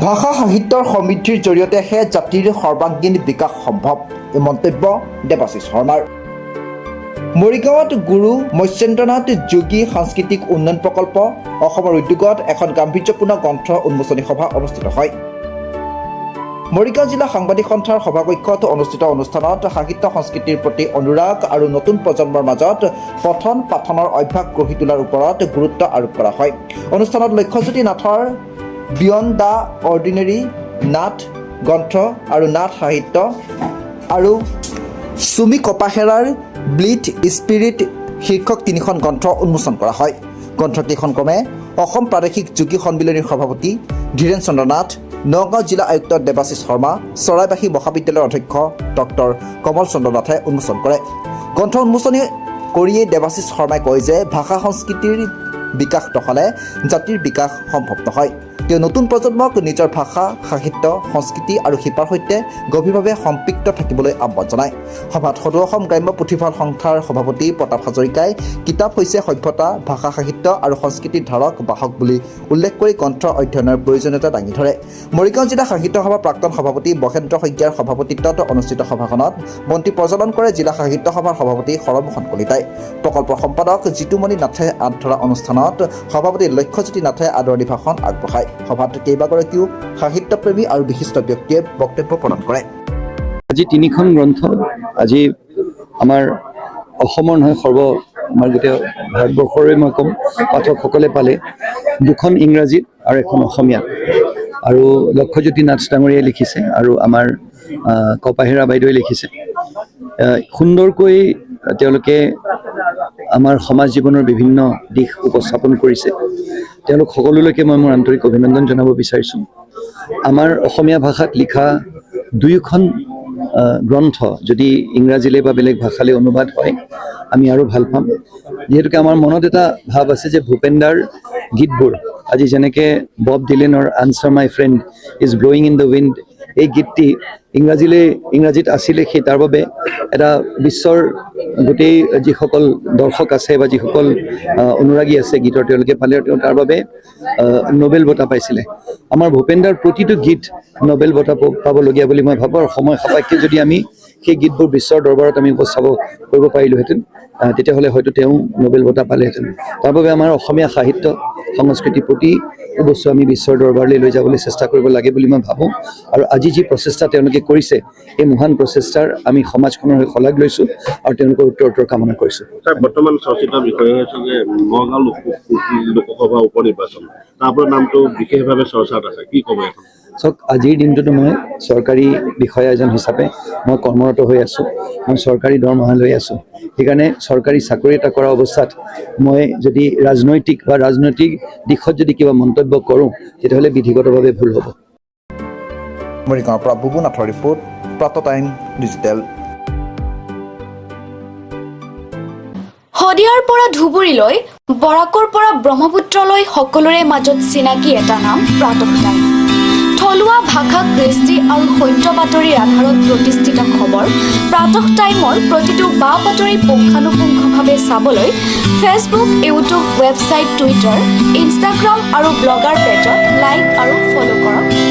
ভাষা সাহিত্যৰ সমৃদ্ধিৰ জৰিয়তেহে জাতিৰ সৰ্বাংগীন বিকাশ সম্ভৱ এই মন্তব্য দেৱাশীষ শৰ্মাৰ। মৰিগাঁৱত গুৰু মৎস্যেন্দ্ৰনাথ যোগী সাংস্কৃতিক উন্নয়ন প্ৰকল্প অসমৰ উদ্যোগত এখন গাম্ভীৰ্যপূৰ্ণ গ্ৰন্থ উন্মোচনী সভা অনুষ্ঠিত হয়। মৰিগাঁও জিলা সাংবাদিক সন্থাৰ সভাকক্ষত অনুষ্ঠিত অনুষ্ঠানত সাহিত্য সংস্কৃতিৰ প্ৰতি অনুৰাগ আৰু নতুন প্ৰজন্মৰ মাজত পঠন পাঠনৰ অভ্যাস গঢ়ি তোলাৰ ওপৰত গুৰুত্ব আৰোপ কৰা হয়। অনুষ্ঠানত লক্ষ্যজ্যোতি নাথৰ বিয়ণ্ড দ্য অৰ্ডিনেৰী নাথ গ্ৰন্থ আৰু নাথ সাহিত্য আৰু চুমি কপাহেৰাৰ ব্লিড স্পিৰিট শীৰ্ষক তিনিখন গ্ৰন্থ উন্মোচন কৰা হয়। গ্ৰন্থকেইখন ক্ৰমে অসম প্ৰাদেশিক যোগী সন্মিলনীৰ সভাপতি ধীৰেন চন্দ্ৰ নাথ, নগাঁও জিলা আয়ুক্ত দেৱাশীষ শৰ্মা, চৰাইবাহী মহাবিদ্যালয়ৰ অধ্যক্ষ ডক্টৰ কমল চন্দ্ৰ নাথে উন্মোচন কৰে। গ্ৰন্থ উন্মোচনী কৰিয়েই দেৱাশীষ শৰ্মাই কয় যে ভাষা সংস্কৃতিৰ বিকাশ নহ'লে জাতিৰ বিকাশ সম্ভৱ নহয়। তেওঁ নতুন প্ৰজন্মক নিজৰ ভাষা সাহিত্য সংস্কৃতি আৰু শিপাৰ সৈতে গভীৰভাৱে সম্পৃক্ত থাকিবলৈ আহ্বান জনায়। সভাত সদৌ অসম গ্ৰাম্য পুথিভঁৰাল সংস্থাৰ সভাপতি প্ৰতাপ হাজৰিকাই কিতাপ হৈছে সভ্যতা, ভাষা সাহিত্য আৰু সংস্কৃতিৰ ধাৰক বাহক বুলি উল্লেখ কৰি গ্ৰন্থ অধ্যয়নৰ প্ৰয়োজনীয়তা দাঙি ধৰে। মৰিগাঁও জিলা সাহিত্য সভাৰ প্ৰাক্তন সভাপতি বহেন্দ্ৰ শইকীয়াৰ সভাপতিত্বত অনুষ্ঠিত সভাখনত মন্ত্ৰী প্ৰজ্বলন কৰে জিলা সাহিত্য সভাৰ সভাপতি সৰমোহন কলিতাই। প্ৰকল্পৰ সম্পাদক জিতুমণি নাথে আঁত ধৰা অনুষ্ঠানত সভাপতি লক্ষ্যজ্যোতি নাথে আদৰণি ভাষণ আগবঢ়ায়। সভাত কেইবাগৰাকীও সাহিত্যপ্ৰেমী আৰু বিশিষ্ট ব্যক্তিয়ে বক্তব্য প্ৰদান কৰে। আজি তিনিখন গ্ৰন্থ আজি আমাৰ অসমৰ নহয় আমাৰ গোটেই ভাৰতবৰ্ষৰে মই ক'ম পাঠকসকলে পালে। দুখন ইংৰাজীত আৰু এখন অসমীয়াত, আৰু লক্ষ্যজ্যোতি নাথ ডাঙৰীয়াই লিখিছে আৰু আমাৰ কপাহেৰা বাইদেৱে লিখিছে। সুন্দৰকৈ তেওঁলোকে আমাৰ সমাজ জীৱনৰ বিভিন্ন দিশ উপস্থাপন কৰিছে। তেওঁলোক সকলোলৈকে মই মোৰ আন্তৰিক অভিনন্দন জনাব বিচাৰিছোঁ। আমাৰ অসমীয়া ভাষাত লিখা দুয়োখন গ্ৰন্থ যদি ইংৰাজীলৈ বা বেলেগ ভাষালৈ অনুবাদ হয় আমি আৰু ভাল পাম। যিহেতুকে আমাৰ মনত এটা ভাৱ আছে যে ভূপেনদাৰ গীতবোৰ আজি যেনেকৈ বব ডিলেনৰ answer my friend is blowing in the wind, এই গীতটি ইংৰাজীত আছিলে, সেই তাৰ বাবে এটা বিশ্বৰ গোটেই যিসকল দৰ্শক আছে বা যিসকল অনুৰাগী আছে গীতৰ তেওঁলোকে পালে, তেওঁ তাৰ বাবে নোবেল বঁটা পাইছিলে। আমাৰ ভূপেনদাৰ প্ৰতিটো গীত নোবেল বঁটা পাবলগীয়া বুলি মই ভাবোঁ। আৰু সময় সাপেক্ষে যদি আমি সেই গীতবোৰ বিশ্বৰ দৰবাৰত আমি উপস্থাপন কৰিব পাৰিলোহেঁতেন তেতিয়াহ'লে হয়তো তেওঁ নোবেল বঁটা পালেহেঁতেন। তাৰ বাবে আমাৰ অসমীয়া সাহিত্য সংস্কৃতিৰ প্ৰতি বস্তু আমি বিশ্বৰ দৰবাৰলৈ লৈ যাবলৈ চেষ্টা কৰিব লাগে বুলি মই ভাবোঁ। আৰু আজি যি প্ৰচেষ্টা তেওঁলোকে কৰিছে এই মহান প্ৰচেষ্টাৰ আমি সমাজখনৰ হৈ শলাগ লৈছোঁ আৰু তেওঁলোকৰ উত্তৰ কামনা কৰিছোঁ। বৰ্তমান চৰ্চিত বিষয় হৈছে যে নগাঁও লোকসভা উপ নিৰ্বাচন, তাৰ পৰা নামটো বিশেষভাৱে চৰ্চাত আছে, কি ক'ব এখন? চাওক, আজিৰ দিনটোতো মই চৰকাৰী বিষয়া এজন হিচাপে মই কৰ্মৰত হৈ আছোঁ। মই চৰকাৰী দৰমহা লৈ আছোঁ। সেইকাৰণে চৰকাৰী চাকৰি এটা কৰা অৱস্থাত মই যদি ৰাজনৈতিক দিশত যদি কিবা মন্তব্য কৰোঁ তেতিয়াহ'লে বিধিগতভাৱে ভুল হ'ব। মৰিগাঁৱৰ পৰা বুবু নাথৰ ৰিপৰ্ট, প্ৰাতঃ টাইম ডিজিটেল। শদিয়াৰ পৰা ধুবুৰীলৈ, বৰাকৰ পৰা ব্ৰহ্মপুত্ৰলৈ সকলোৰে মাজত চিনাকি এটা নাম প্ৰাতঃ টাইম। থলুৱা ভাষা, কৃষ্টি আৰু সত্য বাতৰিৰ আধাৰত প্ৰতিষ্ঠিত খবৰ প্ৰাতঃ টাইমৰ প্ৰতিটো বা বাতৰি পুংখানুপুংখভাৱে চাবলৈ Facebook, YouTube, website, Twitter, Instagram আৰু ব্লগাৰ পেজত লাইক আৰু ফ'ল' কৰক।